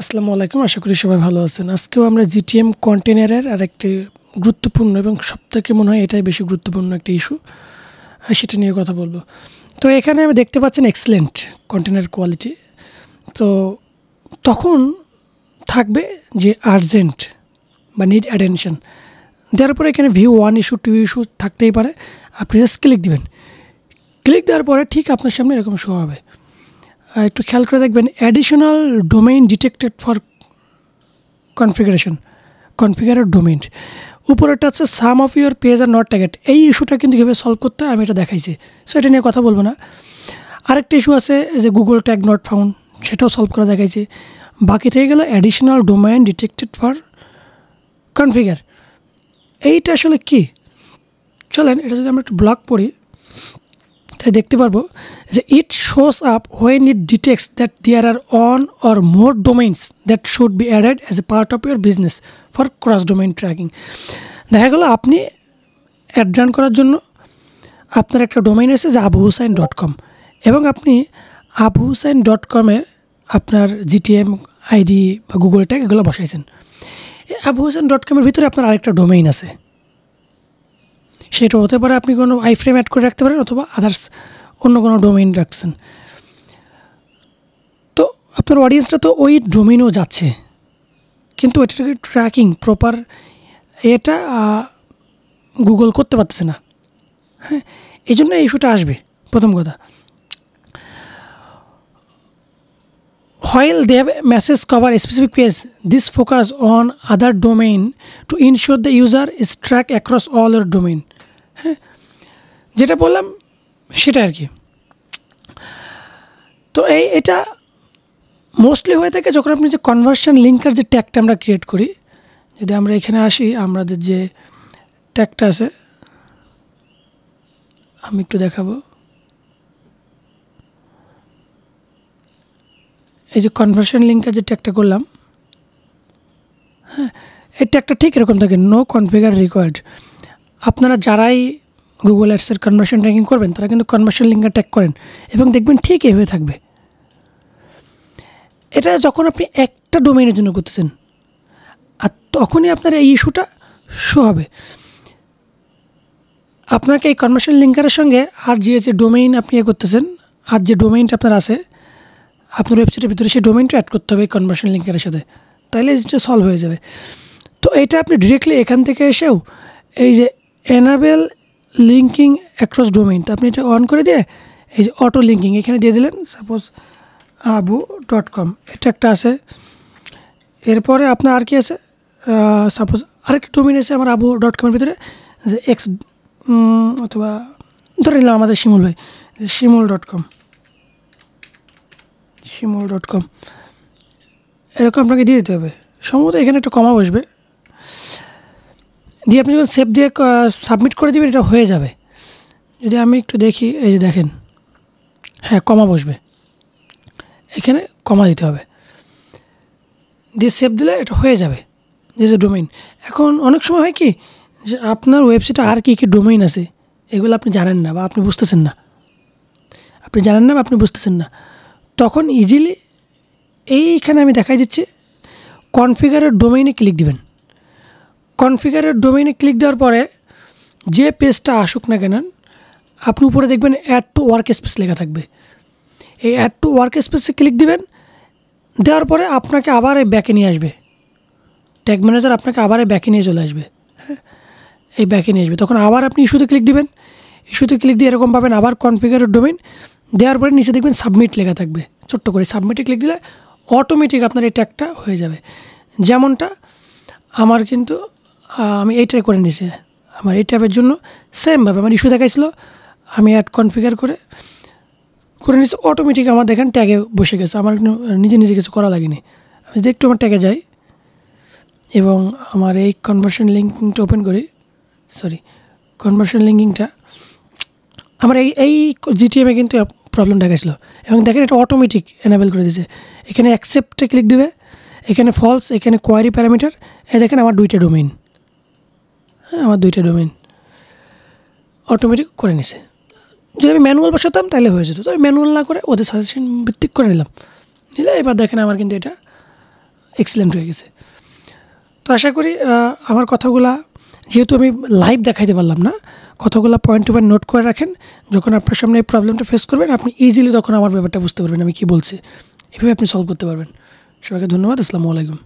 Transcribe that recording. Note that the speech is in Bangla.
আসসালামু আলাইকুম। আশা করি সবাই ভালো আছেন। আজকেও আমরা জিটিএম কন্টেইনারের আরেকটি গুরুত্বপূর্ণ এবং সবথেকে মনে হয় এটাই বেশি গুরুত্বপূর্ণ একটা ইস্যু, সেটা নিয়ে কথা বলব। তো এখানে আমি দেখতে পাচ্ছেন এক্সেলেন্ট কন্টেইনার কোয়ালিটি। তো তখন থাকবে যে আর্জেন্ট বা নিড অ্যাটেনশন, দেওয়ার পরে এখানে ভিউ 1 ইস্যু 2 ইস্যু থাকতেই পারে। আপনি জাস্ট ক্লিক দিবেন। ক্লিক দেওয়ার পরে ঠিক আপনার সামনে এরকম শো হবে। একটু খেয়াল করে দেখবেন, অ্যাডিশনাল ডোমেইন ডিটেক্টেড ফর কনফিগারের ডোমেইন। উপরেরটা হচ্ছে some of your page are not tagged. এই ইস্যুটা কিন্তু কীভাবে সলভ করতে হয় আমি এটা দেখাইছি, সো এটা নিয়ে কথা বলবো না। আরেকটা ইস্যু আছে যে গুগল ট্যাগ নট ফাউন্ড, সেটাও সলভ করা দেখাইছি। বাকি থেকে গেল additional domain detected for configure. এইটা আসলে কি, চলেন এটা যদি আমরা একটু ব্লগ পড়ি তাই দেখতে পারবো যে it shows up when it detects that there are one or more domains that should be added as a part of your business for cross domain tracking. দেখা গেলো আপনি অ্যাড রান করার জন্য আপনার একটা ডোমেইন আছে যে abuhussain.com, এবং আপনি abuhussain.com-এ আপনার জিটিএম আইডি বা গুগল ট্যাগ এগুলো বসাইছেন। abuhussain.com-এর ভিতরে আপনার আরেকটা ডোমেইন আছে, সেটা হতে পারে আপনি কোনো আইফ্রেম অ্যাড করে রাখতে পারেন অথবা আদার্স অন্য কোনো ডোমেইন রাখছেন। তো আপনার অডিয়েন্সটা তো ওই ডোমেইনও যাচ্ছে, কিন্তু এটাকে ট্র্যাকিং প্রপার এটা গুগল করতে পারতেছে না। হ্যাঁ, এই জন্য এই ইস্যুটা আসবে। প্রথম কথা, while they have message cover a specific page, this focus on other domain to ensure the user is tracked across all your domain. হ্যাঁ, যেটা বললাম সেটা আর কি। তো এটা মোস্টলি হয়ে থাকে যখন আপনি যে কনভার্সন লিঙ্কের যে ট্যাগটা আমরা ক্রিয়েট করি। যদি আমরা এখানে আসি, আমাদের যে ট্যাগটা আছে আমি একটু দেখাবো। এই যে কনভার্সন লিঙ্কের যে ট্যাগটা করলাম, হ্যাঁ, এই ট্যাগটা ঠিক এরকম থাকে, নো কনফিগার রিকোয়ার্ড। আপনারা যারাই গুগল অ্যাডসের কনভার্সন র্যাঙ্কিং করবেন তারা কিন্তু কনভার্সন লিঙ্কের ট্যাগ করেন এবং দেখবেন ঠিক এভাবে থাকবে। এটা যখন আপনি একটা ডোমেইনের জন্য করতেছেন, আর তখনই আপনার এই ইস্যুটা শো হবে। আপনাকে এই কনভার্সন লিঙ্কারের সঙ্গে আর যে ডোমেইন আপনি করতেছেন, আর যে ডোমেইনটা আপনার আছে আপনার ওয়েবসাইটের ভিতরে, সেই ডোমেইনটা অ্যাড করতে হবে এই কনভার্সন লিঙ্কারের সাথে, তাহলে এটা সলভ হয়ে যাবে। তো এটা আপনি ডিরেক্টলি এখান থেকে এসেও এই যে এনাবেল লিঙ্কিং অ্যাক্রস ডোমেইন, তো আপনি এটা অন করে দিয়ে এই যে অটো লিঙ্কিং এখানে দিয়ে দিলেন। সাপোজ abu.com এটা একটা আছে। এরপরে আপনার আর কি আছে, সাপোজ আরেকটা ডোমেইন আছে আমার abu.com-এর ভিতরে, যে এক্স অথবা ধরে নিলাম আমাদের শিমুল ভাই, শিমুল.com এরকম আপনাকে দিয়ে দিতে হবে। সম্ভবত এখানে একটা কমা বসবে, দিয়ে আপনি যখন সেভ দিয়ে সাবমিট করে দেবেন এটা হয়ে যাবে। যদি আমি একটু দেখি, এই যে দেখেন, হ্যাঁ কমা বসবে, এখানে কমা দিতে হবে, দিয়ে সেভ দিলে এটা হয়ে যাবে যে ডোমেইন। এখন অনেক সময় হয় কি যে আপনার ওয়েবসাইটে আর কী ডোমেইন আছে এগুলো আপনি জানেন না বা আপনি বুঝতেছেন না, তখন ইজিলি এইখানে আমি দেখাই দিচ্ছি, কনফিগারের ডোমেইনে ক্লিক দিবেন। কনফিগারের ডোমেইনে ক্লিক দেওয়ার পরে যে পেজটা আসুক না কেন, আপনি উপরে দেখবেন অ্যাড টু ওয়ার্ক স্পেস লেখা থাকবে। এই অ্যাড টু ওয়ার্ক স্পেসে ক্লিক দিবেন, দেওয়ার পরে আপনাকে আবার এই ব্যাকে নিয়ে আসবে, ট্যাগ ম্যানেজার আপনাকে আবার এই ব্যাকে নিয়ে চলে আসবে। হ্যাঁ, এই ব্যাকে নিয়ে আসবে, তখন আবার আপনি ইস্যুতে ক্লিক দিবেন। ইস্যুতে ক্লিক দিয়ে এরকম পাবেন আবার কনফিগারের ডোমেইন, দেওয়ার পরে নিচে দেখবেন সাবমিট লেখা থাকবে ছোট্ট করে। সাবমিটে ক্লিক দিলে অটোমেটিক আপনার এই ট্যাগটা হয়ে যাবে। যেমনটা আমার কিন্তু আমি এইটাই করে নিয়েছি, আমার এই ট্যাবের জন্য সেমভাবে আমার ইস্যু দেখাইছিল, আমি অ্যাড কনফিগার করে নিয়েছি, অটোমেটিক আমার দেখেন ট্যাগে বসে গেছে, আমার নিজে কিছু করা লাগেনি। আমি যদি একটু আমার ট্যাগে যাই এবং আমার এই কনভার্সন লিঙ্কিংটা ওপেন করি, কনভার্সন লিঙ্কিংটা আমার এই জিটিএমে কিন্তু প্রবলেম দেখাইছিল, এবং দেখেন এটা অটোমেটিক এনেবল করে দিয়েছে। এখানে অ্যাকসেপ্টে ক্লিক দেবে, এখানে ফলস, এখানে কোয়ারি প্যারামিটার, দেখেন আমার 2টা ডোমেইন, হ্যাঁ আমার 2টা ডোমেইন অটোমেটিক করে নিছে। যদি আমি ম্যানুয়াল বসাতাম তাহলে হয়ে যেত, তো আমি ম্যানুয়াল না করে ওদের সাজেশন ভিত্তিক করে নিলাম। এবার দেখেন আমার কিন্তু এটা এক্সিলেন্ট হয়ে গেছে। তো আশা করি আমার কথাগুলা, যেহেতু আমি লাইভ দেখাইতে পারলাম না, কথাগুলো পয়েন্ট টু পয়েন্ট নোট করে রাখেন। যখন আপনার সামনে এই প্রবলেমটা ফেস করবেন, আপনি ইজিলি তখন আমার ব্যাপারটা বুঝতে পারবেন আমি কী বলছি। এভাবে আপনি সলভ করতে পারবেন। সবাইকে ধন্যবাদ। আসসালামু আলাইকুম।